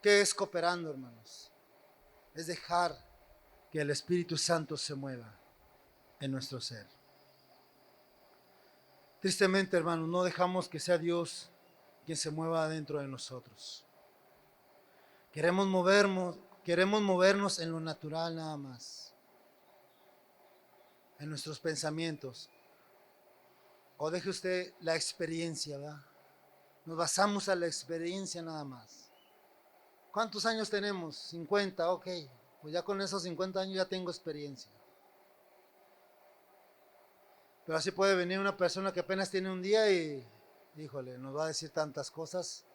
¿Qué es cooperando, hermanos? Es dejar que el Espíritu Santo se mueva en nuestro ser. Tristemente, hermanos, no dejamos que sea Dios quien se mueva dentro de nosotros. Queremos movernos en lo natural nada más, en nuestros pensamientos. O deje usted la experiencia, ¿verdad? Nos basamos a la experiencia nada más. ¿Cuántos años tenemos? 50, ok. Pues ya con esos 50 años ya tengo experiencia. Pero así puede venir una persona que apenas tiene un día y, híjole, nos va a decir tantas cosas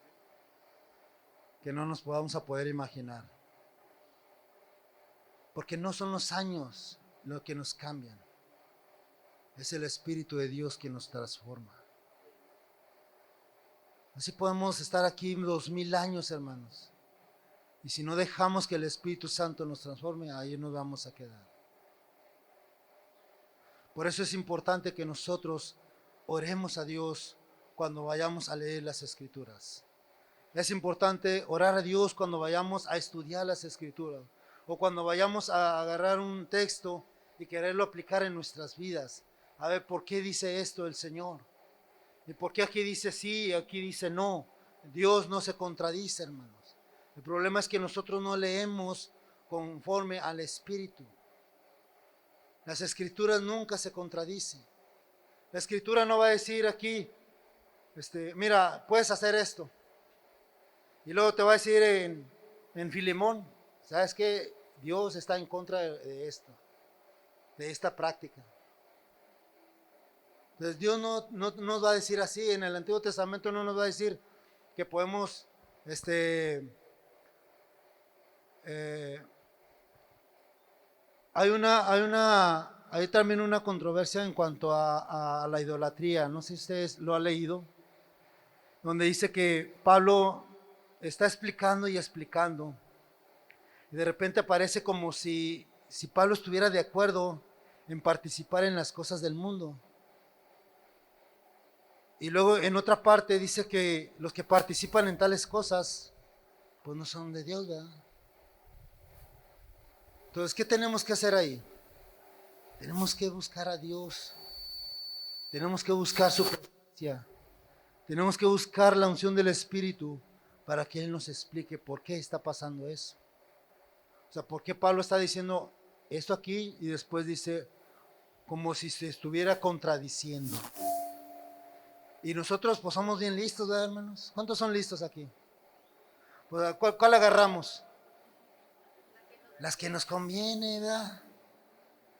que no nos podamos a poder imaginar. Porque no son los años lo que nos cambian. Es el Espíritu de Dios que nos transforma. Así podemos estar aquí 2000 años, hermanos. Y si no dejamos que el Espíritu Santo nos transforme, ahí nos vamos a quedar. Por eso es importante que nosotros oremos a Dios cuando vayamos a leer las Escrituras. Es importante orar a Dios cuando vayamos a estudiar las Escrituras o cuando vayamos a agarrar un texto y quererlo aplicar en nuestras vidas. A ver, ¿por qué dice esto el Señor? ¿Y por qué aquí dice sí y aquí dice no? Dios no se contradice, hermanos. El problema es que nosotros no leemos conforme al Espíritu. Las Escrituras nunca se contradicen. La Escritura no va a decir aquí, mira, puedes hacer esto. Y luego te va a decir en Filemón, ¿sabes qué? Dios está en contra de esto, de esta práctica. Entonces Dios no nos va a decir así. En el Antiguo Testamento no nos va a decir que podemos, hay también una controversia en cuanto a la idolatría. No sé si ustedes lo han leído, donde dice que Pablo está explicando y explicando. Y de repente parece como si Pablo estuviera de acuerdo en participar en las cosas del mundo. Y luego en otra parte dice que los que participan en tales cosas, pues no son de Dios, ¿verdad? Entonces, ¿qué tenemos que hacer ahí? Tenemos que buscar a Dios. Tenemos que buscar su presencia. Tenemos que buscar la unción del Espíritu para que Él nos explique por qué está pasando eso. O sea, por qué Pablo está diciendo esto aquí y después dice como si se estuviera contradiciendo. Y nosotros pues somos bien listos, ¿verdad, hermanos? ¿Cuántos son listos aquí? Pues, ¿cuál agarramos? Las que nos conviene, ¿verdad?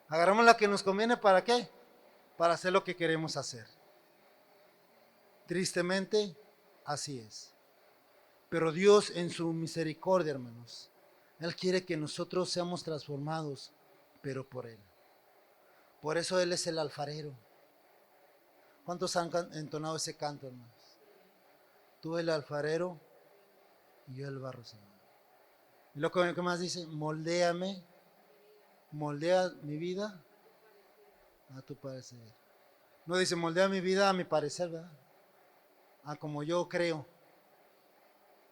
Agarramos la que nos conviene, ¿para qué? Para hacer lo que queremos hacer. Tristemente, así es. Pero Dios en su misericordia, hermanos, Él quiere que nosotros seamos transformados, pero por Él. Por eso Él es el alfarero. ¿Cuántos han entonado ese canto, hermanos? Tú el alfarero y yo el barro. Y lo que más dice, moldéame, moldea mi vida a tu parecer. No dice moldea mi vida a mi parecer, ¿verdad? A como yo creo.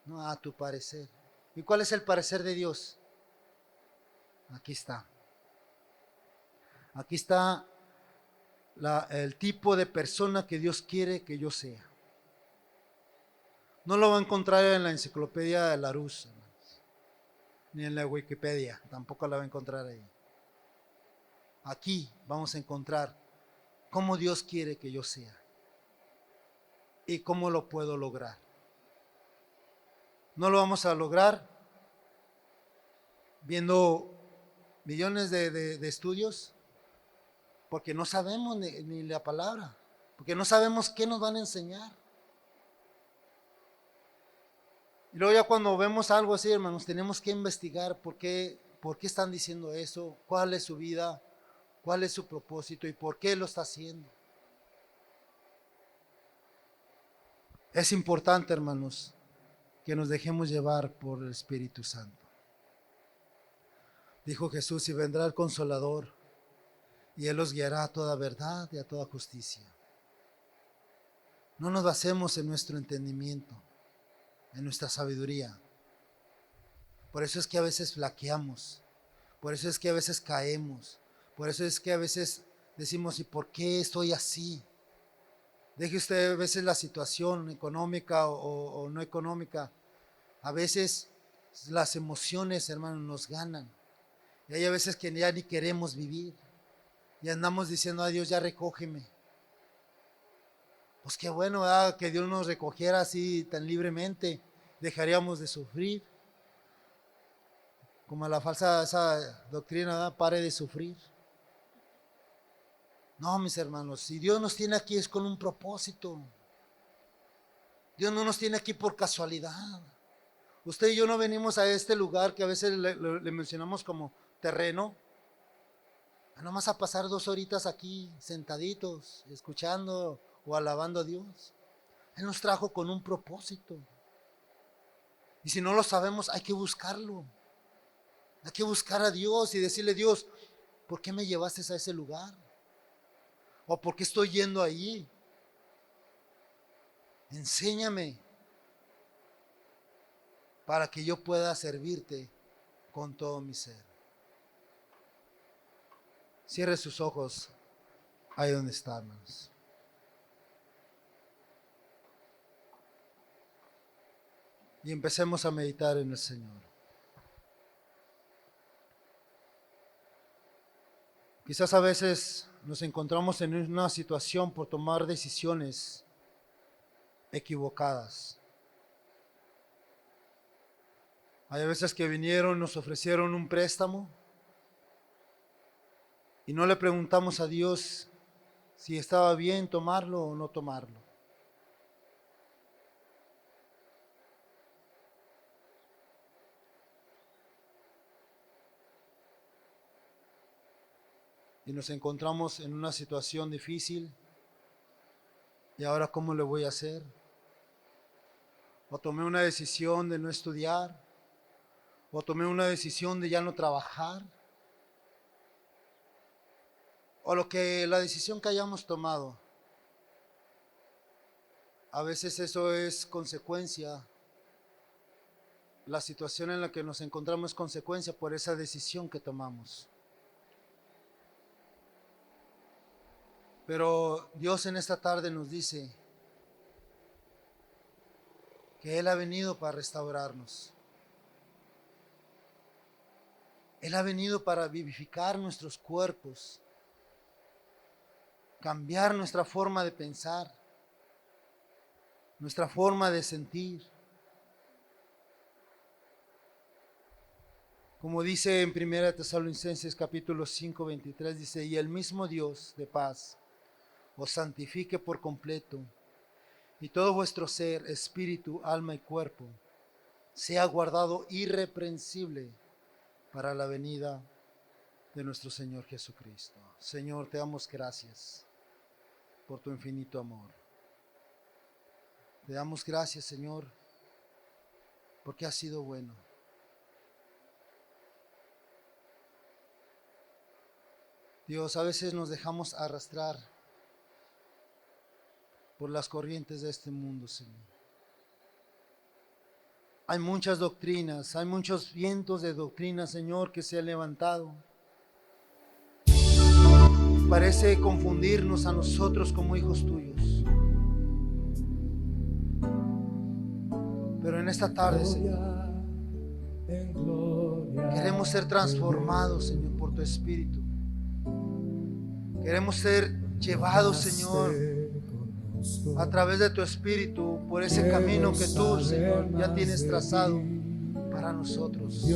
No, a tu parecer. ¿Y cuál es el parecer de Dios? Aquí está. Aquí está el tipo de persona que Dios quiere que yo sea. No lo va a encontrar en la enciclopedia de Larousse, ni en la Wikipedia, tampoco la va a encontrar ahí. Aquí vamos a encontrar cómo Dios quiere que yo sea y cómo lo puedo lograr. No lo vamos a lograr viendo millones de estudios, porque no sabemos ni la palabra, porque no sabemos qué nos van a enseñar. Y luego ya cuando vemos algo así, hermanos, tenemos que investigar por qué están diciendo eso, cuál es su vida, cuál es su propósito y por qué lo está haciendo. Es importante, hermanos, que nos dejemos llevar por el Espíritu Santo. Dijo Jesús, y vendrá el Consolador, y Él os guiará a toda verdad y a toda justicia. No nos basemos en nuestro entendimiento, en nuestra sabiduría. Por eso es que a veces flaqueamos, por eso es que a veces caemos, por eso es que a veces decimos, ¿y por qué estoy así? Deje usted a veces la situación económica o no económica. A veces las emociones, hermanos, nos ganan. Y hay a veces que ya ni queremos vivir. Y andamos diciendo, a Dios, ya recógeme. Pues qué bueno, ¿verdad? Que Dios nos recogiera así tan libremente. Dejaríamos de sufrir. Como la falsa esa doctrina, ¿verdad? Pare de sufrir. No, mis hermanos, si Dios nos tiene aquí es con un propósito. Dios no nos tiene aquí por casualidad. Usted y yo no venimos a este lugar que a veces le mencionamos como terreno, nomás a pasar 2 horitas aquí sentaditos, escuchando o alabando a Dios. Él nos trajo con un propósito. Y si no lo sabemos, hay que buscarlo. Hay que buscar a Dios y decirle, Dios, ¿por qué me llevaste a ese lugar? ¿O por qué estoy yendo allí? Enséñame para que yo pueda servirte con todo mi ser. Cierre sus ojos ahí donde está, hermanos. Y empecemos a meditar en el Señor. Quizás a veces nos encontramos en una situación por tomar decisiones equivocadas. Hay veces que vinieron, nos ofrecieron un préstamo y no le preguntamos a Dios si estaba bien tomarlo o no tomarlo. Y nos encontramos en una situación difícil. ¿Y ahora cómo le voy a hacer? O tomé una decisión de no estudiar, o tomé una decisión de ya no trabajar, o la decisión que hayamos tomado. A veces eso es consecuencia, la situación en la que nos encontramos es consecuencia por esa decisión que tomamos. Pero Dios en esta tarde nos dice que Él ha venido para restaurarnos. Él ha venido para vivificar nuestros cuerpos, cambiar nuestra forma de pensar, nuestra forma de sentir. Como dice en 1 Tesalonicenses capítulo 5, 23, dice: y el mismo Dios de paz os santifique por completo, y todo vuestro ser, espíritu, alma y cuerpo, sea guardado irreprensible para la venida de nuestro Señor Jesucristo. Señor, te damos gracias por tu infinito amor. Te damos gracias, Señor, porque has sido bueno. Dios, a veces nos dejamos arrastrar por las corrientes de este mundo, Señor. Hay muchas doctrinas, hay muchos vientos de doctrina, Señor, que se han levantado. Parece confundirnos a nosotros como hijos tuyos. Pero en esta tarde, Señor, queremos ser transformados, Señor, por tu Espíritu. Queremos ser llevados, Señor, a través de tu Espíritu, por ese camino que tú, Señor, ya tienes trazado para nosotros.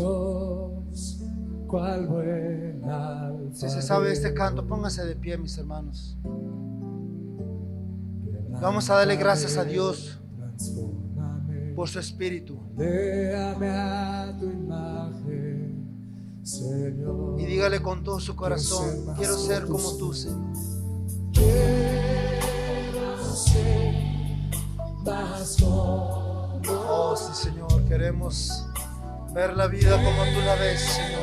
Si se sabe este canto, póngase de pie, mis hermanos. Vamos a darle gracias a Dios por su Espíritu. Y dígale con todo su corazón: quiero ser como tú, Señor. Oh, sí, Señor, queremos ver la vida como tú la ves, Señor.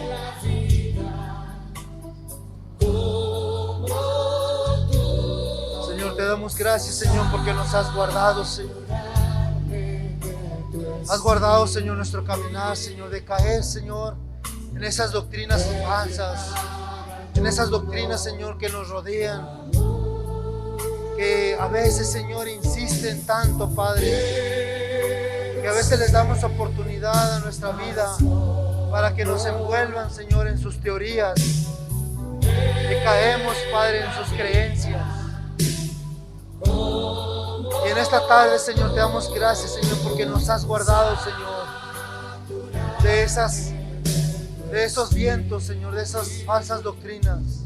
Señor, te damos gracias, Señor, porque nos has guardado, Señor. Has guardado, Señor, nuestro caminar, Señor, de caer, Señor, en esas doctrinas falsas, en esas doctrinas, Señor, que nos rodean, que a veces, Señor, insisten tanto, Padre, que a veces les damos oportunidad a nuestra vida para que nos envuelvan, Señor, en sus teorías, que caemos, Padre, en sus creencias. Y en esta tarde, Señor, te damos gracias, Señor, porque nos has guardado, Señor, de esos vientos, Señor, de esas falsas doctrinas.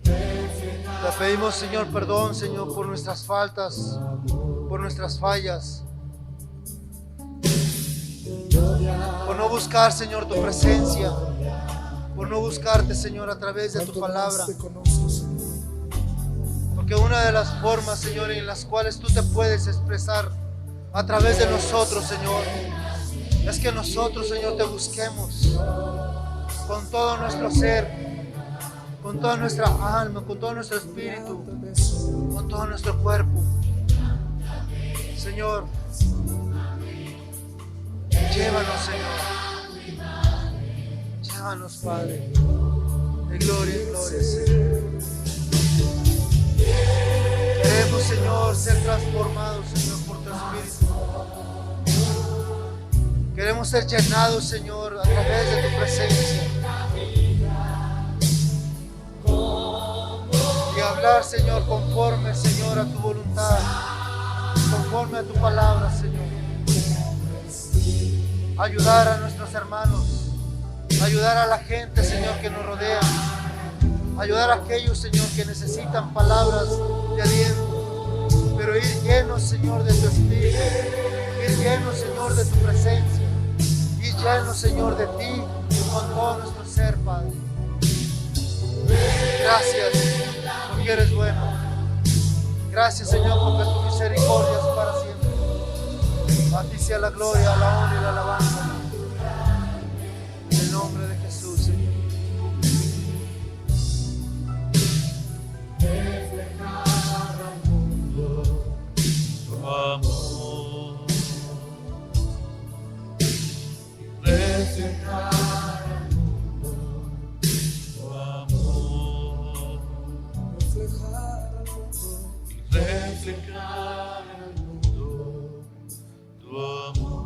Te pedimos, Señor, perdón, Señor, por nuestras faltas, por nuestras fallas, por no buscar, Señor, tu presencia, por no buscarte, Señor, a través de tu palabra. Porque una de las formas, Señor, en las cuales tú te puedes expresar a través de nosotros, Señor, es que nosotros, Señor, te busquemos con todo nuestro ser, con toda nuestra alma, con todo nuestro espíritu, con todo nuestro cuerpo. Señor, llévanos, Señor. Llévanos, Padre, de gloria en gloria, Señor. Queremos, Señor, ser transformados, Señor, por tu Espíritu. Queremos ser llenados, Señor, a través de tu presencia. Y hablar, Señor, conforme, Señor, a tu voluntad. conforme a tu palabra, Señor. Ayudar a nuestros hermanos, ayudar a la gente, Señor, que nos rodea, ayudar a aquellos, Señor, que necesitan palabras de aliento, pero ir llenos, Señor, de tu Espíritu, ir llenos, Señor, de tu presencia, ir llenos, Señor, de ti con todo nuestro ser, Padre. Gracias, porque eres bueno. Gracias, Señor, porque tu misericordia es para siempre. A ti sea la gloria, la honra y la alabanza. En el nombre de Jesús, Señor. Reflejar al mundo tu amor. Reflejar al mundo tu amor. Reflejar al mundo. Reflejar al mundo tu amor.